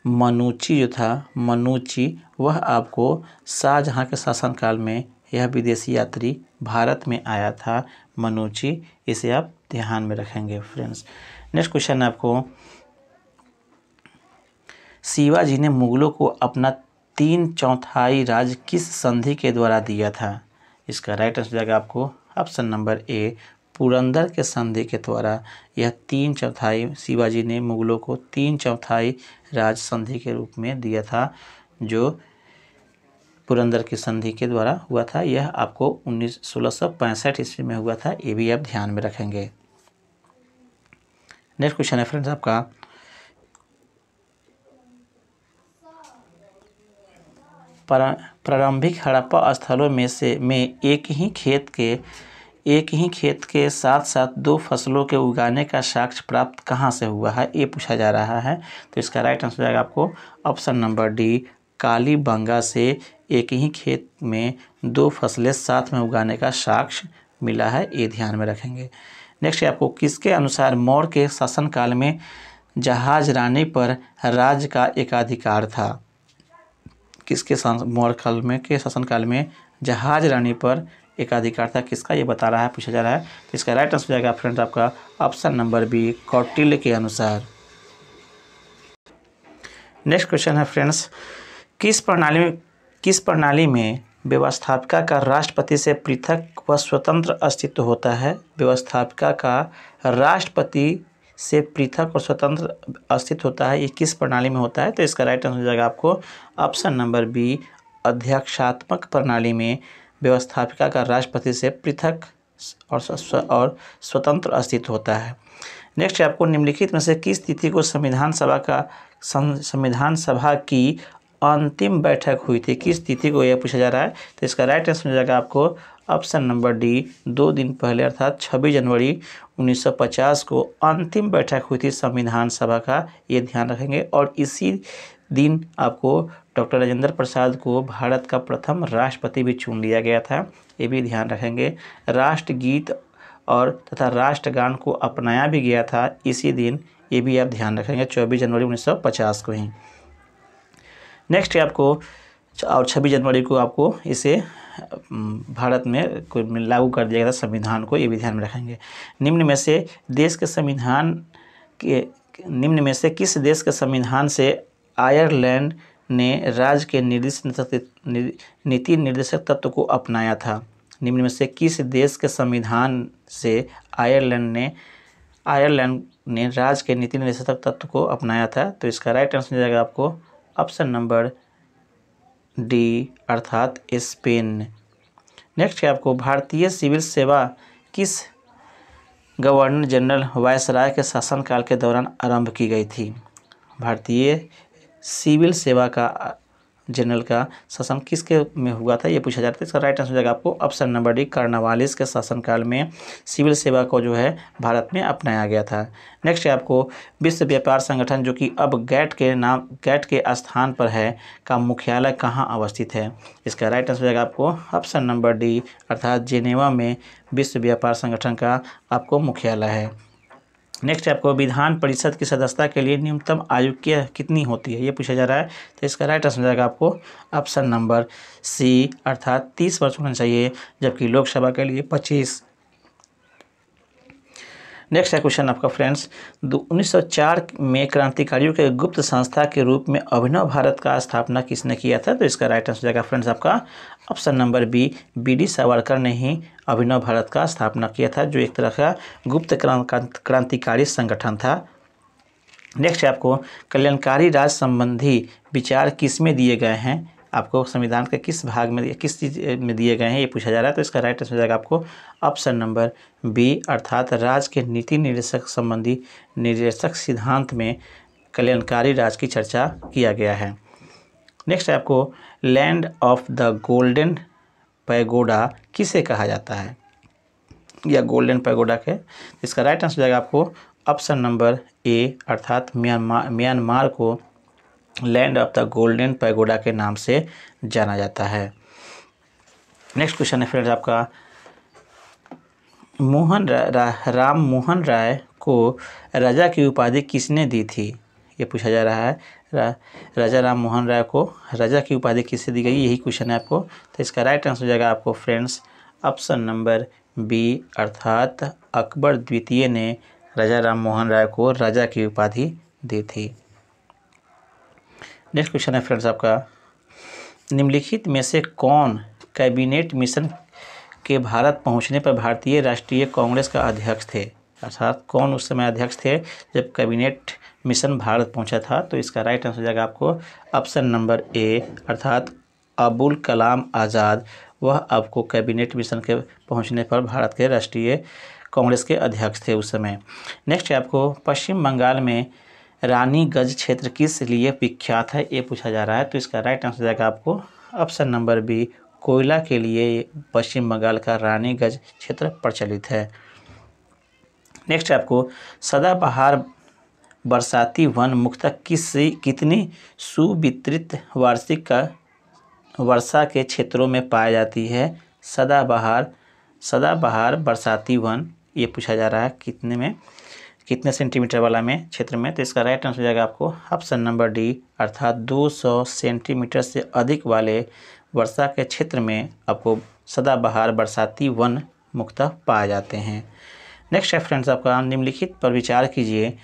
मनुची जो था, मनुची, वह आपको शाहजहाँ के शासनकाल में यह विदेशी यात्री भारत में आया था, मनुची, इसे आप ध्यान में रखेंगे फ्रेंड्स। नेक्स्ट क्वेश्चन आपको शिवाजी ने मुगलों को अपना 3/4 राज्य किस संधि के द्वारा दिया था, इसका राइट आंसर जाएगा आपको ऑप्शन नंबर ए, पुरंदर के संधि के द्वारा यह 3/4 शिवाजी ने मुगलों को 3/4 राज्य संधि के रूप में दिया था, जो पुरंदर की संधि के द्वारा हुआ था। यह आपको 1665 ईस्वी में हुआ था, ये भी आप ध्यान में रखेंगे। नेक्स्ट क्वेश्चन है फ्रेंड्स आपका प्रारंभिक हड़प्पा स्थलों में एक ही खेत के साथ साथ 2 फसलों के उगाने का साक्ष्य प्राप्त कहाँ से हुआ है, ये पूछा जा रहा है। तो इसका राइट आंसर जाएगा आपको ऑप्शन नंबर डी, कालीबंगा से एक ही खेत में 2 फसलें साथ में उगाने का साक्ष्य मिला है, ये ध्यान में रखेंगे। नेक्स्ट आपको किसके अनुसार मौर्य के शासनकाल में जहाज रानी पर राज्य का एकाधिकार था, किसके मौर्य काल में के शासनकाल में जहाज रानी पर एकाधिकार था, किसका, ये बता रहा है, पूछा जा रहा है। तो इसका राइट आंसर जाएगा फ्रेंड्स आपका ऑप्शन नंबर बी, कौटिल्य के अनुसार। नेक्स्ट क्वेश्चन है फ्रेंड्स किस प्रणाली में व्यवस्थापिका का राष्ट्रपति से पृथक व स्वतंत्र अस्तित्व होता है। व्यवस्थापिका का राष्ट्रपति से पृथक और स्वतंत्र अस्तित्व होता है, ये किस प्रणाली में होता है? तो इसका राइट आंसर हो जाएगा आपको ऑप्शन नंबर बी, अध्यक्षात्मक प्रणाली में व्यवस्थापिका का राष्ट्रपति से पृथक और स्वतंत्र अस्तित्व होता है। नेक्स्ट आपको निम्नलिखित में से किस तिथि को संविधान सभा की अंतिम बैठक हुई थी? किस तिथि को यह पूछा जा रहा है? तो इसका राइट आंसर हो जाएगा आपको ऑप्शन नंबर डी, 2 दिन पहले अर्थात 26 जनवरी 1950 को अंतिम बैठक हुई थी संविधान सभा का, ये ध्यान रखेंगे। और इसी दिन आपको डॉक्टर राजेंद्र प्रसाद को भारत का प्रथम राष्ट्रपति भी चुन लिया गया था, ये भी ध्यान रखेंगे। राष्ट्रगीत और तथा राष्ट्रगान को अपनाया भी गया था इसी दिन, ये भी आप ध्यान रखेंगे, 24 जनवरी 1950 को ही। नेक्स्ट आपको और 26 जनवरी को आपको इसे भारत में लागू कर दिया गया था संविधान को, ये भी ध्यान में रखेंगे। निम्न में से किस देश के संविधान से आयरलैंड ने राज्य के नीति निर्देशक तत्व को अपनाया था? निम्न में से किस देश के संविधान से आयरलैंड ने राज्य के नीति निर्देशक तत्व को अपनाया था? तो इसका राइट आंसर हो जाएगा आपको ऑप्शन नंबर डी अर्थात स्पेन। नेक्स्ट है आपको भारतीय सिविल सेवा किस गवर्नर जनरल वायसराय के शासनकाल के दौरान आरंभ की गई थी? भारतीय सिविल सेवा का जनरल का शासन किसके में हुआ था, ये पूछा जाता है। इसका राइट आंसर हो जाएगा आपको ऑप्शन नंबर डी, कार्नवालिस के शासनकाल में सिविल सेवा को जो है भारत में अपनाया गया था। नेक्स्ट है आपको विश्व व्यापार संगठन, जो कि अब गैट के स्थान पर है, का मुख्यालय कहाँ अवस्थित है? इसका राइट आंसर हो जाएगा आपको ऑप्शन नंबर डी अर्थात जेनेवा में विश्व व्यापार संगठन का आपको मुख्यालय है। नेक्स्ट आपको विधान परिषद की सदस्यता के लिए न्यूनतम आयु कितनी होती है, ये पूछा जा रहा है। तो इसका राइट आंसर हो जाएगा आपको ऑप्शन नंबर सी अर्थात 30 वर्ष होना चाहिए, जबकि लोकसभा के लिए 25। नेक्स्ट है क्वेश्चन आपका फ्रेंड्स, 1904 में क्रांतिकारियों के गुप्त संस्था के रूप में अभिनव भारत का स्थापना किसने किया था? तो इसका राइट आंसर हो जाएगा फ्रेंड्स आपका option number B, B D. Savarkar ने ही अभिनव भारत का स्थापना किया था, जो एक तरह का गुप्त क्रांतिकारी संगठन था। नेक्स्ट है आपको कल्याणकारी राज संबंधी विचार किस में दिए गए हैं? आपको संविधान के किस भाग में, किस चीज़ में दिए गए हैं, ये पूछा जा रहा है। तो इसका राइट आंसर हो जाएगा आपको ऑप्शन नंबर बी अर्थात राज्य के नीति निर्देशक संबंधी निर्देशक सिद्धांत में कल्याणकारी राज की चर्चा किया गया है। नेक्स्ट है आपको land of the golden pagoda किसे कहा जाता है, या गोल्डन पैगोडा के? इसका राइट आंसर हो जाएगा आपको ऑप्शन नंबर ए अर्थात म्यांमार को land of the golden pagoda के नाम से जाना जाता है। नेक्स्ट क्वेश्चन है फ्रेंड्स आपका, राम मोहन राय को राजा की उपाधि किसने दी थी? ये पूछा जा रहा है। राजा राम मोहन राय को राजा की उपाधि किससे दी गई, यही क्वेश्चन है आपको। तो इसका राइट आंसर हो जाएगा आपको फ्रेंड्स ऑप्शन नंबर बी अर्थात अकबर द्वितीय ने राजा राम मोहन राय को राजा की उपाधि दी थी। नेक्स्ट क्वेश्चन है फ्रेंड्स आपका, निम्नलिखित में से कौन कैबिनेट मिशन के भारत पहुंचने पर भारतीय राष्ट्रीय कांग्रेस का अध्यक्ष थे? अर्थात कौन उस समय अध्यक्ष थे जब कैबिनेट मिशन भारत पहुंचा था? तो इसका राइट आंसर हो जाएगा आपको ऑप्शन नंबर ए अर्थात अबुल कलाम आज़ाद, वह आपको कैबिनेट मिशन के पहुंचने पर भारत के राष्ट्रीय कांग्रेस के अध्यक्ष थे उस समय। नेक्स्ट है आपको पश्चिम बंगाल में रानीगंज क्षेत्र किस लिए विख्यात है, ये पूछा जा रहा है। तो इसका राइट आंसर जाएगा आपको ऑप्शन नंबर बी, कोयला के लिए पश्चिम बंगाल का रानीगंज क्षेत्र प्रचलित है। नेक्स्ट है आपको सदाबहार बरसाती वन मुख्यतः कितनी सुविस्तृत वार्षिक वर्षा के क्षेत्रों में पाई जाती है? सदाबहार बरसाती वन, ये पूछा जा रहा है कितने सेंटीमीटर वाला में क्षेत्र में? तो इसका राइट आंसर हो जाएगा आपको ऑप्शन नंबर डी अर्थात 200 सेंटीमीटर से अधिक वाले वर्षा के क्षेत्र में आपको सदाबहार बरसाती वन मुख्यतः पाए जाते हैं। नेक्स्ट है फ्रेंड्स आपका, निम्नलिखित पर विचार कीजिए,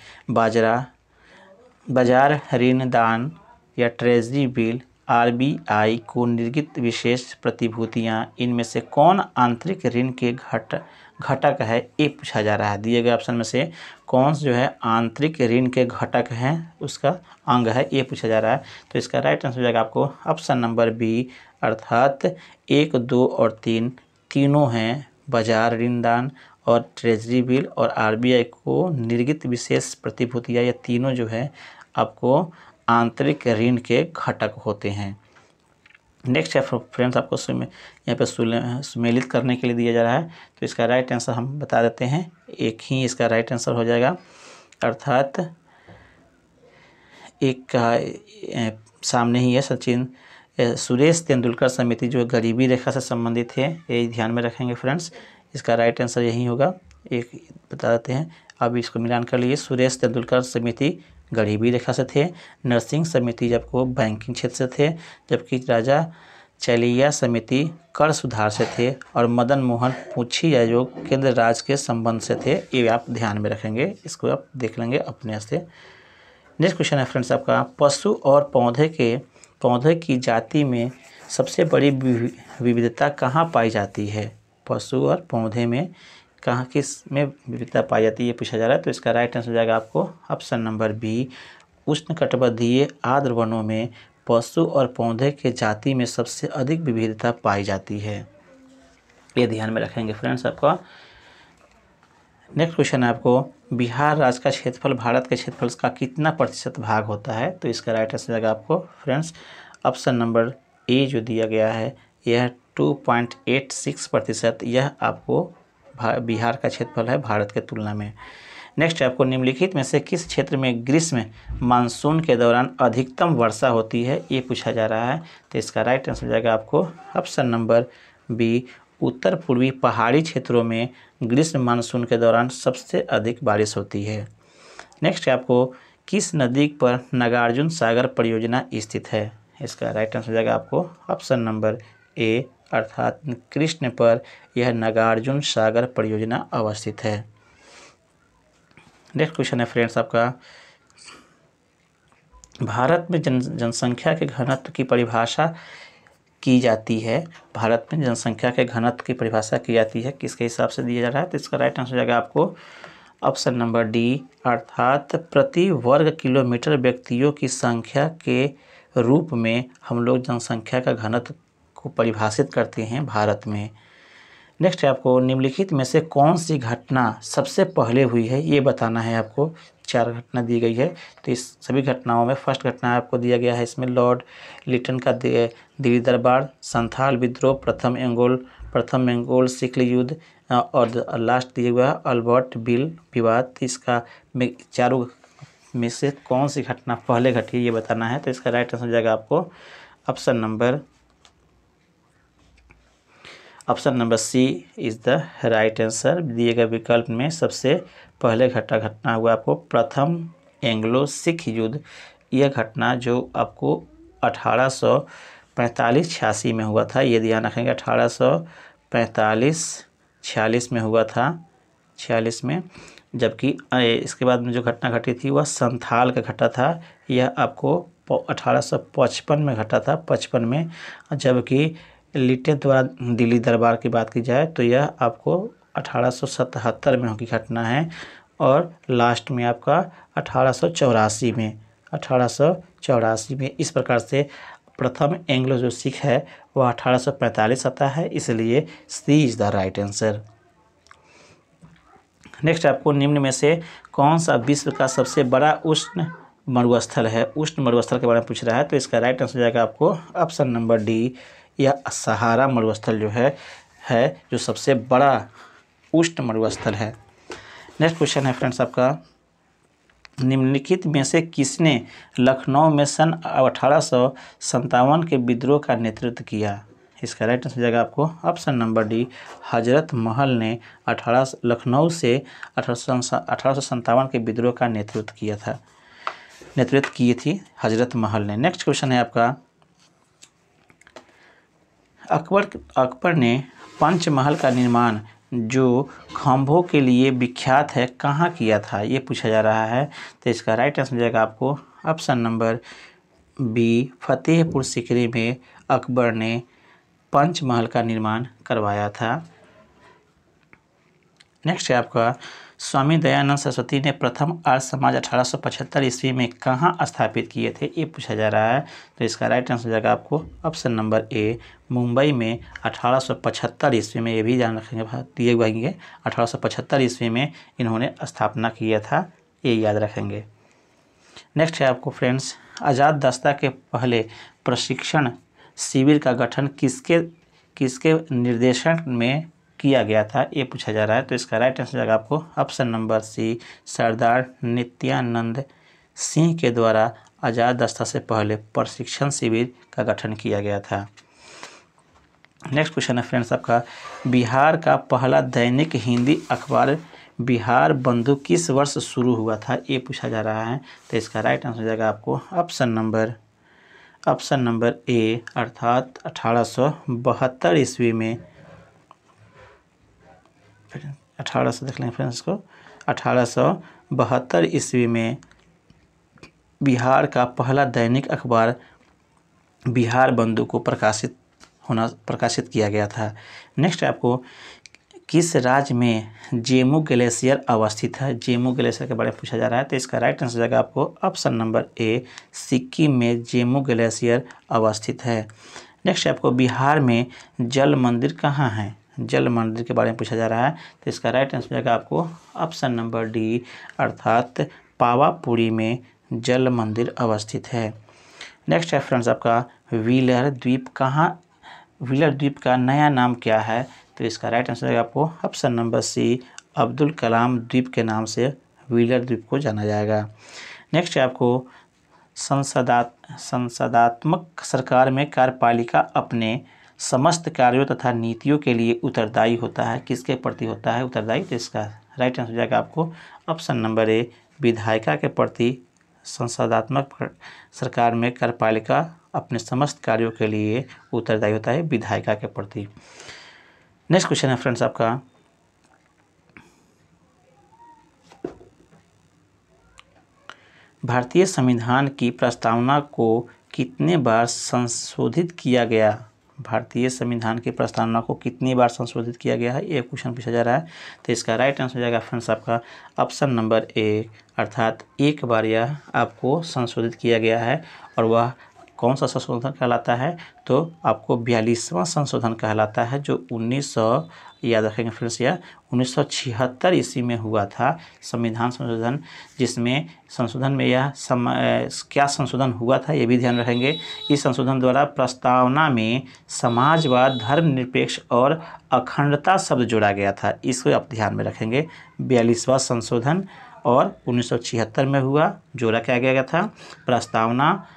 बाजार ऋण दान या ट्रेजरी बिल आरबीआई को निर्गत विशेष प्रतिभूतियां इनमें से कौन आंतरिक ऋण के घटक है, ये पूछा जा रहा है। दिए गए ऑप्शन में से कौन जो है आंतरिक ऋण के घटक हैं, उसका अंग है, ये पूछा जा रहा है। तो इसका राइट आंसर हो जाएगा आपको ऑप्शन नंबर बी, अर्थात 1, 2 और 3 तीनों हैं बाजार ऋणदान और ट्रेजरी बिल और आरबीआई को निर्गत विशेष प्रतिभूतियां, ये तीनों जो है आपको आंतरिक ऋण के घटक होते हैं। नेक्स्ट है फ्रेंड्स, आपको यहाँ पे सुमेलित करने के लिए दिया जा रहा है। तो इसका राइट आंसर हम बता देते हैं, एक ही इसका राइट आंसर हो जाएगा, अर्थात एक का सामने ही है सचिन सुरेश तेंदुलकर समिति जो गरीबी रेखा से संबंधित है, ये ध्यान में रखेंगे फ्रेंड्स। इसका राइट आंसर यही होगा, एक बता देते हैं। अब इसको मिलान कर लिए, सुरेश तेंदुलकर समिति गरीबी रेखा से थे, नरसिंह समिति जबको बैंकिंग क्षेत्र से थे, जबकि राजा चैलिया समिति कर सुधार से थे और मदन मोहन पूछी आयोग केंद्र राज्य के संबंध से थे। ये आप ध्यान में रखेंगे, इसको आप देख लेंगे अपने से। नेक्स्ट क्वेश्चन है फ्रेंड्स आपका, पशु और पौधे की जाति में सबसे बड़ी विविधता कहाँ पाई जाती है? पशु और पौधे में कहाँ किस में विविधता पाई जाती है, ये पूछा जा रहा है। तो इसका राइट आंसर हो जाएगा आपको ऑप्शन नंबर बी, उष्णकटिबंधीय आर्द्र वनों में पशु और पौधे के जाति में सबसे अधिक विविधता पाई जाती है। ये ध्यान में रखेंगे फ्रेंड्स आपका। नेक्स्ट क्वेश्चन है आपको, बिहार राज्य का क्षेत्रफल भारत के क्षेत्रफल का कितना प्रतिशत भाग होता है? तो इसका राइट आंसर जाएगा आपको फ्रेंड्स ऑप्शन नंबर ए जो दिया गया है, यह 2.86%, यह आपको बिहार का क्षेत्रफल है भारत के तुलना में। नेक्स्ट है आपको, निम्नलिखित में से किस क्षेत्र में ग्रीष्म मानसून के दौरान अधिकतम वर्षा होती है, ये पूछा जा रहा है। तो इसका राइट आंसर जाएगा आपको ऑप्शन नंबर बी, उत्तर पूर्वी पहाड़ी क्षेत्रों में ग्रीष्म मानसून के दौरान सबसे अधिक बारिश होती है। नेक्स्ट है आपको, किस नदी पर नागार्जुन सागर परियोजना स्थित है? इसका राइट आंसर जाएगा आपको ऑप्शन नंबर ए, अर्थात कृष्ण पर यह नागार्जुन सागर परियोजना अवस्थित है। नेक्स्ट क्वेश्चन है फ्रेंड्स आपका, भारत में जनसंख्या के घनत्व की परिभाषा की जाती है। भारत में जनसंख्या के घनत्व की परिभाषा की जाती है किसके हिसाब से दिया जा रहा है? तो इसका राइट आंसर हो जाएगा आपको ऑप्शन नंबर डी, अर्थात प्रति वर्ग किलोमीटर व्यक्तियों की संख्या के रूप में हम लोग जनसंख्या का घनत्व को परिभाषित करते हैं भारत में। नेक्स्ट है आपको, निम्नलिखित में से कौन सी घटना सबसे पहले हुई है, ये बताना है आपको। 4 घटना दी गई है, तो इस सभी घटनाओं में फर्स्ट घटना आपको दिया गया है, इसमें लॉर्ड लिटन का दिल्ली दरबार, संथाल विद्रोह, प्रथम मंगोल सिख युद्ध और लास्ट दिया हुआ अल्बर्ट बिल विवाद। इसका चारों में से कौन सी घटना पहले घटी है, ये बताना है। तो इसका राइट आंसर हो जाएगा आपको option number C is the right answer. दिए गए विकल्प में सबसे पहले घटना हुआ आपको प्रथम एंग्लो सिख युद्ध। यह घटना जो आपको 1845-46 में हुआ था, ये ध्यान रखेंगे, 1845-46 में हुआ था, 46 में। जबकि इसके बाद में जो घटना घटी थी वह संथाल का घटा था, यह आपको 1855 में घटा था, 55 में। जबकि लिटन द्वारा दिल्ली दरबार की बात की जाए तो यह आपको 1877 में की घटना है, और लास्ट में आपका 1884 में। इस प्रकार से प्रथम एंग्लो जो सिख है वह 1845 आता है, इसलिए C is the right answer. Next आपको, निम्न में से कौन सा विश्व का सबसे बड़ा उष्ण मरुस्थल है? उष्ण मरुस्थल के बारे में पूछ रहा है। तो इसका राइट आंसर जाएगा आपको ऑप्शन नंबर डी, यह सहारा मरुस्थल जो है जो सबसे बड़ा उष्ण मरुस्थल है। नेक्स्ट क्वेश्चन है फ्रेंड्स आपका, निम्नलिखित में से किसने लखनऊ में सन 1857 के विद्रोह का नेतृत्व किया? इसका राइट आंसर जाएगा आपको option number D, Hazrat Mahal ने लखनऊ से 1857 के विद्रोह का नेतृत्व की थी हजरत महल ने। नेक्स्ट क्वेश्चन है आपका, अकबर ने पंचमहल का निर्माण जो खंभों के लिए विख्यात है कहाँ किया था, ये पूछा जा रहा है। तो इसका राइट आंसर जाएगा आपको option number B Fatehpur Sikri में अकबर ने पंचमहल का निर्माण करवाया था। नेक्स्ट है आपका स्वामी दयानंद सरस्वती ने प्रथम आर्य समाज 1875 ईस्वी में कहाँ स्थापित किए थे, ये पूछा जा रहा है। तो इसका राइट आंसर हो जाएगा आपको ऑप्शन नंबर ए, मुंबई में 1875 ईस्वी में। ये भी ध्यान रखेंगे, दिए हुए होंगे 1875 ईस्वी में इन्होंने स्थापना किया था, ये याद रखेंगे। नेक्स्ट है आपको फ्रेंड्स, आज़ाद दस्ता के पहले प्रशिक्षण शिविर का गठन किसके निर्देशन में किया गया था, ये पूछा जा रहा है। तो इसका राइट आंसर जाएगा आपको ऑप्शन नंबर सी, सरदार नित्यानंद सिंह के द्वारा आज़ाद दस्ता से पहले प्रशिक्षण शिविर का गठन किया गया था। नेक्स्ट क्वेश्चन है फ्रेंड्स आपका, बिहार का पहला दैनिक हिंदी अखबार बिहार बंधु किस वर्ष शुरू हुआ था, ये पूछा जा रहा है। तो इसका राइट आंसर जाएगा आपको ऑप्शन नंबर ए, अर्थात 1872 ईस्वी में। 1800 देख लेंगे फ्रेंड्स को, 1872 ईस्वी में बिहार का पहला दैनिक अखबार बिहार बंधु को प्रकाशित किया गया था। नेक्स्ट आपको, किस राज्य में जेमू ग्लेशियर अवस्थित है, जेमू ग्लेशियर के बारे में पूछा जा रहा है। तो इसका राइट आंसर जाएगा आपको ऑप्शन नंबर ए, सिक्किम में जेमू ग्लेशियर अवस्थित है। नेक्स्ट आपको, बिहार में जल मंदिर कहाँ है, जल मंदिर के बारे में पूछा जा रहा है। तो इसका राइट आंसर जाएगा आपको ऑप्शन नंबर डी, अर्थात पावापुरी में जल मंदिर अवस्थित है। नेक्स्ट है फ्रेंड्स आपका, व्हीलर द्वीप का नया नाम क्या है। तो इसका राइट आंसर है आपको ऑप्शन नंबर सी, अब्दुल कलाम द्वीप के नाम से व्हीलर द्वीप को जाना जाएगा। नेक्स्ट है आपको, संसदात्मक सरकार में कार्यपालिका अपने समस्त कार्यों तथा नीतियों के लिए उत्तरदायी होता है, किसके प्रति होता है उत्तरदायी। तो इसका राइट आंसर हो जाएगा आपको ऑप्शन नंबर ए, विधायिका के प्रति संसदात्मक सरकार में कार्यपालिका अपने समस्त कार्यों के लिए उत्तरदायी होता है, विधायिका के प्रति। नेक्स्ट क्वेश्चन है फ्रेंड्स आपका, भारतीय संविधान की प्रस्तावना को कितने बार संशोधित किया गया, भारतीय संविधान की प्रस्तावना को कितनी बार संशोधित किया गया है, ये क्वेश्चन पूछा जा रहा है। तो इसका राइट आंसर हो जाएगा फ्रेंड्स आपका ऑप्शन नंबर ए, अर्थात एक बार यह आपको संशोधित किया गया है। और वह कौन सा संशोधन कहलाता है, तो आपको 42वां संशोधन कहलाता है, जो 1900 याद रखेंगे फ्रेंड्स, यह 1976 ईस्वी में हुआ था संविधान संशोधन, जिसमें संशोधन में यह क्या संशोधन हुआ था ये भी ध्यान रखेंगे। इस संशोधन द्वारा प्रस्तावना में समाजवाद, धर्मनिरपेक्ष और अखंडता शब्द जोड़ा गया था, इसको आप ध्यान में रखेंगे। 42वां संशोधन और 1976 में हुआ, जोड़ा क्या गया था, प्रस्तावना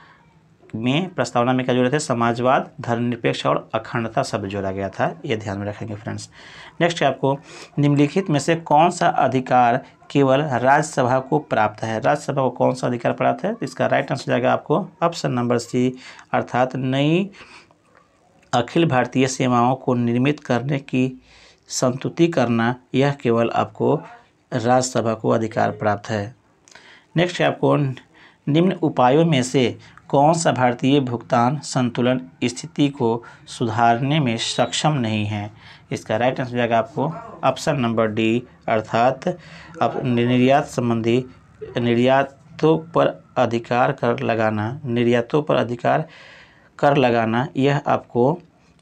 में क्या जोड़े थे, समाजवाद, धर्मनिरपेक्ष और अखंडता शब्द जोड़ा गया था, ये ध्यान में रखेंगे फ्रेंड्स। नेक्स्ट है आपको, निम्नलिखित में से कौन सा अधिकार केवल राज्यसभा को प्राप्त है, राज्यसभा को कौन सा अधिकार प्राप्त है। इसका राइट आंसर जाएगा आपको ऑप्शन नंबर सी, अर्थात नई अखिल भारतीय सेवाओं को निर्मित करने की संस्तुति करना, यह केवल आपको राज्यसभा को अधिकार प्राप्त है। नेक्स्ट है आपको, निम्न उपायों में से कौन सा भारतीय भुगतान संतुलन स्थिति को सुधारने में सक्षम नहीं है। इसका राइट आंसर जाएगा आपको ऑप्शन नंबर डी, अर्थात अब निर्यातों पर अधिकार कर लगाना, यह आपको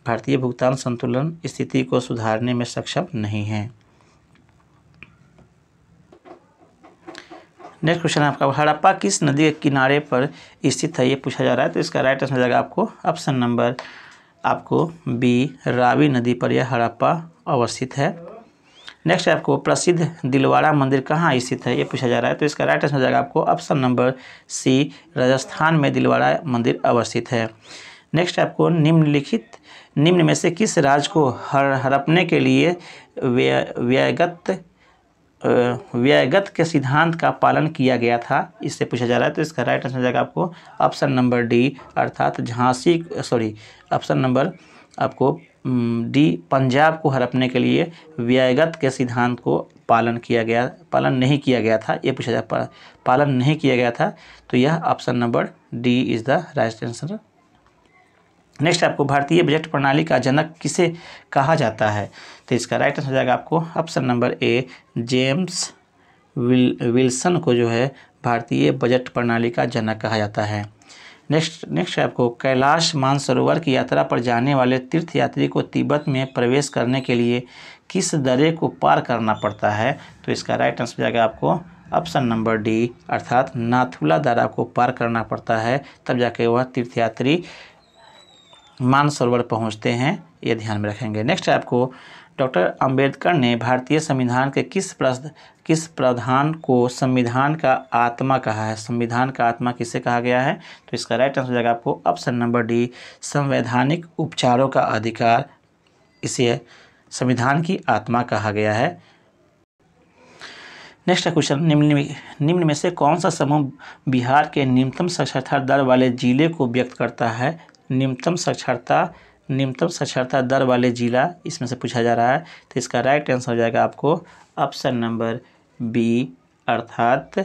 भारतीय भुगतान संतुलन स्थिति को सुधारने में सक्षम नहीं है। नेक्स्ट क्वेश्चन है आपका, हड़प्पा किस नदी के किनारे पर स्थित है, ये पूछा जा रहा है। तो इसका राइट आंसर जाएगा आपको ऑप्शन नंबर आपको बी, रावी नदी पर यह हड़प्पा अवस्थित है। नेक्स्ट है आपको, प्रसिद्ध दिलवाड़ा मंदिर कहाँ स्थित है, ये पूछा जा रहा है। तो इसका राइट आंसर जाएगा आपको ऑप्शन नंबर सी, राजस्थान में दिलवाड़ा मंदिर अवस्थित है। नेक्स्ट है आपको, निम्न में से किस राज्य को हड़पने के लिए व्ययगत के सिद्धांत का पालन किया गया था, इससे पूछा जा रहा है। तो इसका राइट आंसर जाएगा आपको ऑप्शन नंबर डी, अर्थात ऑप्शन नंबर आपको डी, पंजाब को हड़पने के लिए व्ययगत के सिद्धांत को पालन नहीं किया गया था, ये पूछा जा पालन नहीं किया गया था। तो यह option number D is the right answer. Next आपको भारतीय बजट प्रणाली का जनक किसे कहा जाता है, तो इसका राइट आंसर हो जाएगा आपको option number A, James Wilson को जो है भारतीय बजट प्रणाली का जनक कहा जाता है। नेक्स्ट आपको कैलाश मानसरोवर की यात्रा पर जाने वाले तीर्थयात्री को तिब्बत में प्रवेश करने के लिए किस दर्रे को पार करना पड़ता है, तो इसका राइट आंसर हो जाएगा आपको ऑप्शन नंबर डी, अर्थात नाथुला दर्रा को पार करना पड़ता है, तब जाके वह तीर्थयात्री मानसरोवर पहुंचते हैं, ये ध्यान में रखेंगे। नेक्स्ट आपको डॉक्टर अंबेडकर ने भारतीय संविधान के किस प्रावधान को संविधान का आत्मा कहा है, संविधान का आत्मा किसे कहा गया है, तो इसका राइट आंसर हो जाएगा आपको ऑप्शन नंबर डी, संवैधानिक उपचारों का अधिकार, इसे संविधान की आत्मा कहा गया है। नेक्स्ट क्वेश्चन, निम्न में से कौन सा समूह बिहार के निम्नतम साक्षरता दर वाले जिले को व्यक्त करता है, निम्नतम साक्षरता दर वाले जिला इसमें से पूछा जा रहा है, तो इसका राइट आंसर हो जाएगा आपको ऑप्शन नंबर बी, अर्थात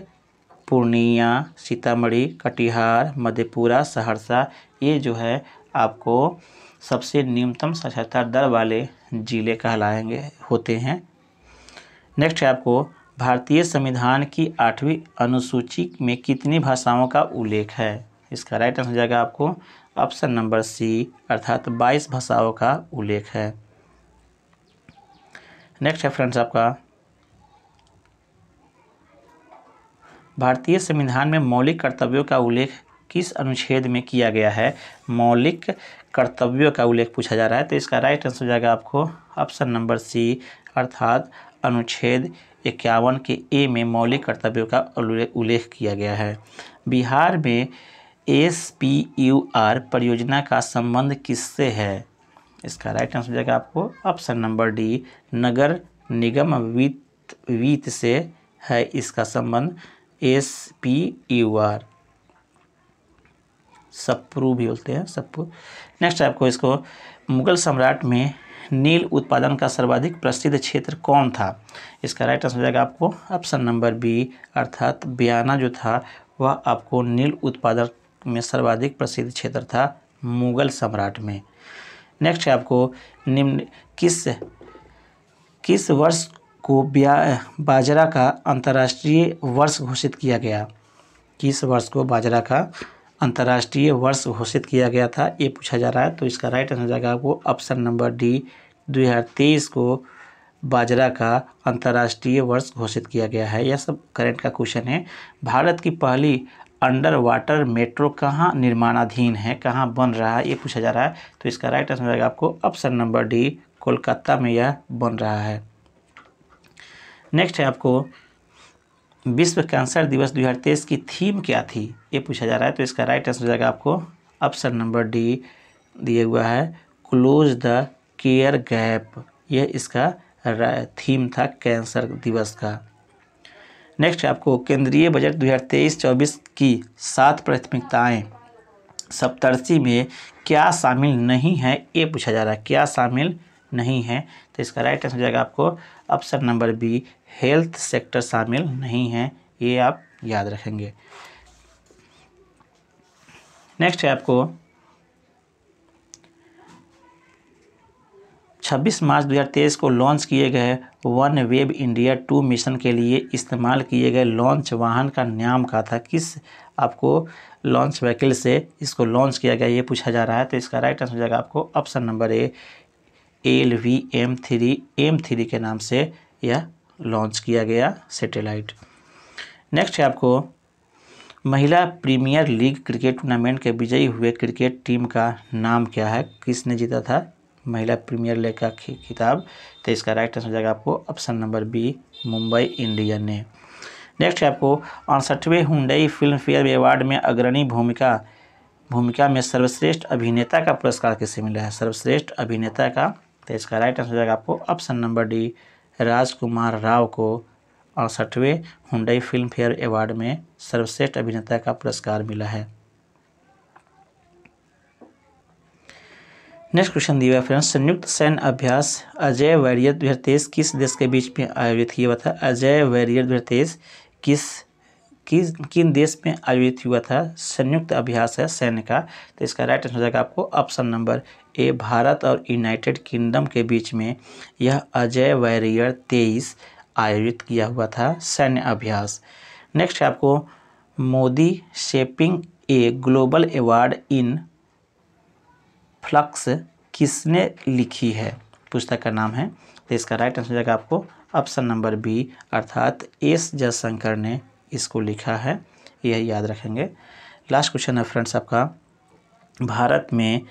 पूर्णिया, सीतामढ़ी, कटिहार, मधेपुरा, सहरसा, ये जो है आपको सबसे न्यूनतम साक्षरता दर वाले जिले कहलाएंगे होते हैं। नेक्स्ट है आपको भारतीय संविधान की 8वीं अनुसूची में कितनी भाषाओं का उल्लेख है, इसका राइट आंसर हो जाएगा आपको ऑप्शन नंबर सी, अर्थात 22 भाषाओं का उल्लेख है। नेक्स्ट है फ्रेंड्स आपका भारतीय संविधान में मौलिक कर्तव्यों का उल्लेख किस अनुच्छेद में किया गया है, मौलिक कर्तव्यों का उल्लेख पूछा जा रहा है, तो इसका राइट आंसर हो जाएगा आपको ऑप्शन नंबर सी, अर्थात अनुच्छेद 51 के ए में मौलिक कर्तव्यों का उल्लेख किया गया है। बिहार में SPUR परियोजना का संबंध किससे है, इसका राइट आंसर हो जाएगा आपको ऑप्शन नंबर डी, नगर निगम वित्त से है इसका संबंध। SPUR सप्रू भी बोलते हैं, सप्रू। नेक्स्ट आपको इसको मुगल सम्राट में नील उत्पादन का सर्वाधिक प्रसिद्ध क्षेत्र कौन था, इसका राइट आंसर हो जाएगा आपको ऑप्शन नंबर बी, अर्थात बयाना जो था वह आपको नील उत्पादन में सर्वाधिक प्रसिद्ध क्षेत्र था मुगल सम्राट में। नेक्स्ट है आपको निम्न किस वर्ष को बाजरा का अंतर्राष्ट्रीय वर्ष घोषित किया गया, किस वर्ष को बाजरा का अंतर्राष्ट्रीय वर्ष घोषित किया गया था, ये पूछा जा रहा है, तो इसका राइट आंसर हो जाएगा आपको ऑप्शन नंबर डी, 2023 को बाजरा का अंतर्राष्ट्रीय वर्ष घोषित किया गया है। यह सब करंट का क्वेश्चन है। भारत की पहली अंडर वाटर मेट्रो कहाँ निर्माणाधीन है, कहाँ बन रहा है, ये पूछा जा रहा है, तो इसका राइट आंसर हो जाएगा आपको ऑप्शन नंबर डी, कोलकाता में यह बन रहा है। नेक्स्ट है आपको विश्व कैंसर दिवस 2023 की थीम क्या थी, ये पूछा जा रहा है, तो इसका राइट आंसर हो जाएगा आपको ऑप्शन नंबर डी दिया हुआ है, क्लोज द केयर गैप, यह इसका थीम था कैंसर दिवस का। नेक्स्ट आपको केंद्रीय बजट 2023-24 की 7 प्राथमिकताएं सप्तर्षि में क्या शामिल नहीं है, ये पूछा जा रहा है, क्या शामिल नहीं है, तो इसका राइट आंसर हो जाएगा आपको option number B, health sector शामिल नहीं है, ये आप याद रखेंगे। नेक्स्ट है आपको 26 मार्च 2023 को लॉन्च किए गए वन वेब इंडिया 2 मिशन के लिए इस्तेमाल किए गए लॉन्च वाहन का नाम क्या था, किस आपको लॉन्च व्हीकल से इसको लॉन्च किया गया, ये पूछा जा रहा है, तो इसका राइट आंसर हो जाएगा आपको ऑप्शन नंबर ए, LVM-3 के नाम से यह लॉन्च किया गया सैटेलाइट। नेक्स्ट है आपको महिला प्रीमियर लीग क्रिकेट टूर्नामेंट के विजयी हुए क्रिकेट टीम का नाम क्या है, किसने जीता था महिला प्रीमियर लीग का खिताब, तो इसका राइट आंसर हो जाएगा आपको option number B, Mumbai Indian ने। नेक्स्ट है आपको 68वें हुंडई फिल्म फेयर अवार्ड में अग्रणी भूमिका में सर्वश्रेष्ठ अभिनेता का पुरस्कार किसे मिला है, सर्वश्रेष्ठ अभिनेता का, तो इसका राइट आंसर हो जाएगा आपको ऑप्शन नंबर डी, राजकुमार राव को 68वें हुंडई फिल्म फेयर अवार्ड में सर्वश्रेष्ठ अभिनेता का पुरस्कार मिला है। नेक्स्ट क्वेश्चन दिया हुआ फ्रेंड्स, संयुक्त सैन्य अभ्यास अजय वॉरियर 2023 किस देश के बीच में आयोजित किया हुआ था, अजय वॉरियर 2023 किन देश में आयोजित हुआ था? संयुक्त अभ्यास है सैन्य का। तो इसका राइट आंसर हो जाएगा आपको ऑप्शन नंबर ए, भारत और यूनाइटेड किंगडम के बीच में यह अजय वॉरियर 23 आयोजित किया हुआ था सैन्य अभ्यास। नेक्स्ट है आपको Modi shaping a global award in flux किसने लिखी है? पुस्तक का नाम है। तो इसका राइट आंसर हो जाएगा आपको ऑप्शन नंबर बी, अर्थात एस जयशंकर ने इसको लिखा है। यह याद रखेंगे। लास्ट क्वेश्चन है फ्रेंड्स आपका, भारत में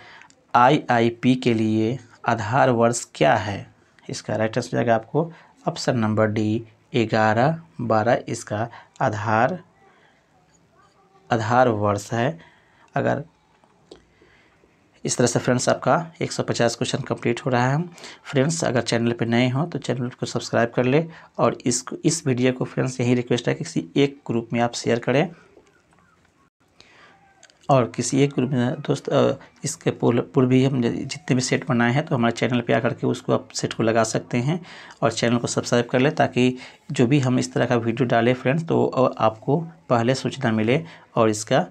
IIP के लिए आधार वर्ष क्या है? इसका राइट आंसर हो जाएगा आपको ऑप्शन नंबर डी, 11-12 इसका आधार वर्ष है। अगर इस तरह से फ्रेंड्स आपका 150 क्वेश्चन कंप्लीट हो रहा है। फ्रेंड्स अगर चैनल पे नए हो तो चैनल को सब्सक्राइब कर ले, और इस वीडियो को फ्रेंड्स यही रिक्वेस्ट है कि किसी एक ग्रुप में आप शेयर करें, और किसी एक ग्रुप में दोस्त इसके पूर्व भी हम जितने भी सेट बनाए हैं तो हमारे चैनल पे आकर के उसको आप सेट को लगा सकते हैं, और चैनल को सब्सक्राइब कर ले ताकि जो भी हम इस तरह का वीडियो डालें फ्रेंड्स तो आपको पहले सूचना मिले और इसका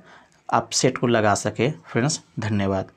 आप सेट को लगा सके। फ्रेंड्स धन्यवाद।